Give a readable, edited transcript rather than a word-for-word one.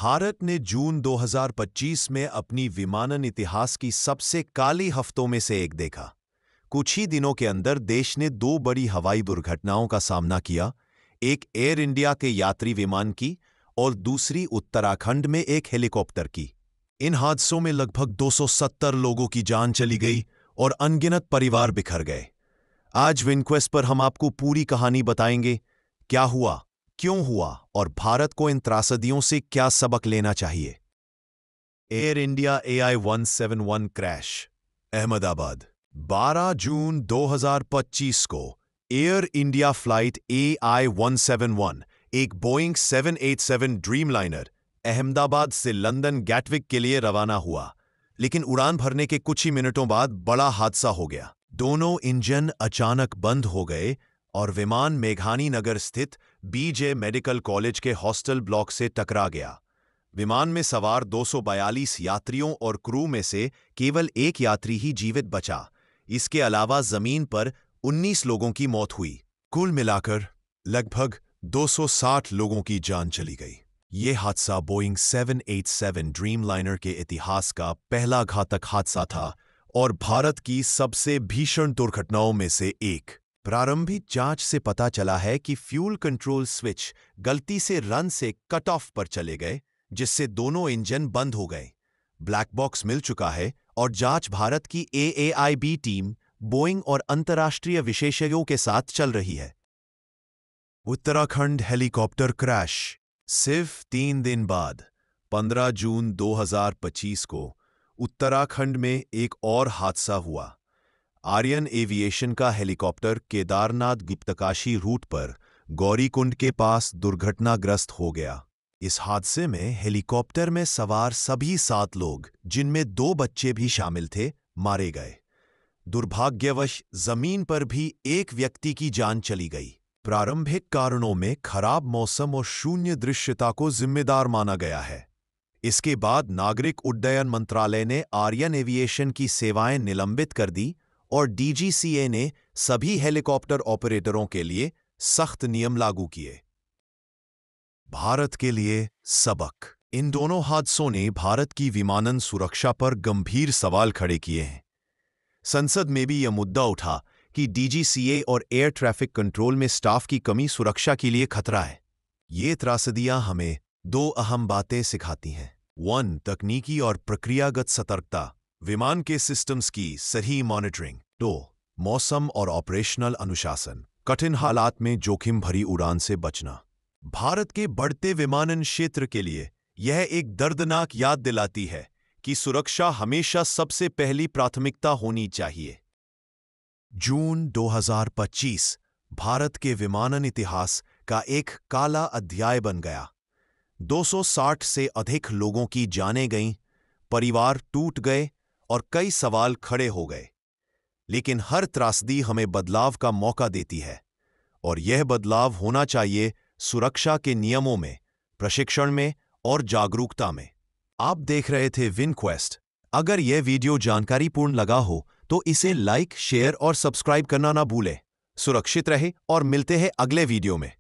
भारत ने जून 2025 में अपनी विमानन इतिहास की सबसे काली हफ्तों में से एक देखा। कुछ ही दिनों के अंदर देश ने दो बड़ी हवाई दुर्घटनाओं का सामना किया, एक एयर इंडिया के यात्री विमान की और दूसरी उत्तराखंड में एक हेलीकॉप्टर की। इन हादसों में लगभग 270 लोगों की जान चली गई और अनगिनत परिवार बिखर गए। आज विनक्वेस्ट पर हम आपको पूरी कहानी बताएंगे, क्या हुआ, क्यों हुआ और भारत को इन त्रासदियों से क्या सबक लेना चाहिए। Air India AI-171 crash, Ahmedabad. 12 जून 2025 को एयर इंडिया फ्लाइट AI-171, एक बोइंग 787 ड्रीमलाइनर, अहमदाबाद से लंदन गैटविक के लिए रवाना हुआ। लेकिन उड़ान भरने के कुछ ही मिनटों बाद बड़ा हादसा हो गया। दोनों इंजन अचानक बंद हो गए और विमान मेघानी नगर स्थित BJ मेडिकल कॉलेज के हॉस्टल ब्लॉक से टकरा गया। विमान में सवार 242 यात्रियों और क्रू में से केवल एक यात्री ही जीवित बचा। इसके अलावा जमीन पर 19 लोगों की मौत हुई। कुल मिलाकर लगभग 260 लोगों की जान चली गई। ये हादसा बोइंग 787 ड्रीमलाइनर के इतिहास का पहला घातक हादसा था और भारत की सबसे भीषण दुर्घटनाओं में से एक। प्रारंभिक जांच से पता चला है कि फ्यूल कंट्रोल स्विच गलती से रन से कट ऑफ पर चले गए, जिससे दोनों इंजन बंद हो गए। ब्लैक बॉक्स मिल चुका है और जांच भारत की AAIB टीम, बोइंग और अंतर्राष्ट्रीय विशेषज्ञों के साथ चल रही है। Uttarakhand helicopter crash. सिर्फ 3 दिन बाद 15 जून 2025 को उत्तराखंड में एक और हादसा हुआ। आर्यन एविएशन का हेलीकॉप्टर केदारनाथ गुप्तकाशी रूट पर गौरीकुंड के पास दुर्घटनाग्रस्त हो गया। इस हादसे में हेलीकॉप्टर में सवार सभी 7 लोग, जिनमें 2 बच्चे भी शामिल थे, मारे गए। दुर्भाग्यवश जमीन पर भी एक व्यक्ति की जान चली गई। प्रारंभिक कारणों में खराब मौसम और शून्य दृश्यता को जिम्मेदार माना गया है। इसके बाद नागरिक उड्डयन मंत्रालय ने आर्यन एविएशन की सेवाएं निलंबित कर दी और DGCA ने सभी हेलीकॉप्टर ऑपरेटरों के लिए सख्त नियम लागू किए। भारत के लिए सबक। इन दोनों हादसों ने भारत की विमानन सुरक्षा पर गंभीर सवाल खड़े किए हैं। संसद में भी यह मुद्दा उठा कि DGCA और एयर ट्रैफिक कंट्रोल में स्टाफ की कमी सुरक्षा के लिए खतरा है। ये त्रासदियां हमें 2 अहम बातें सिखाती हैं। 1. तकनीकी और प्रक्रियागत सतर्कता, विमान के सिस्टम्स की सही मॉनिटरिंग। 2. मौसम और ऑपरेशनल अनुशासन, कठिन हालात में जोखिम भरी उड़ान से बचना। भारत के बढ़ते विमानन क्षेत्र के लिए यह एक दर्दनाक याद दिलाती है कि सुरक्षा हमेशा सबसे पहली प्राथमिकता होनी चाहिए। जून 2025 भारत के विमानन इतिहास का एक काला अध्याय बन गया। 260 से अधिक लोगों की जानें गईं, परिवार टूट गए और कई सवाल खड़े हो गए। लेकिन हर त्रासदी हमें बदलाव का मौका देती है और यह बदलाव होना चाहिए सुरक्षा के नियमों में, प्रशिक्षण में और जागरूकता में। आप देख रहे थे विनक्वेस्ट। अगर यह वीडियो जानकारीपूर्ण लगा हो तो इसे लाइक, शेयर और सब्सक्राइब करना ना भूलें। सुरक्षित रहे और मिलते हैं अगले वीडियो में।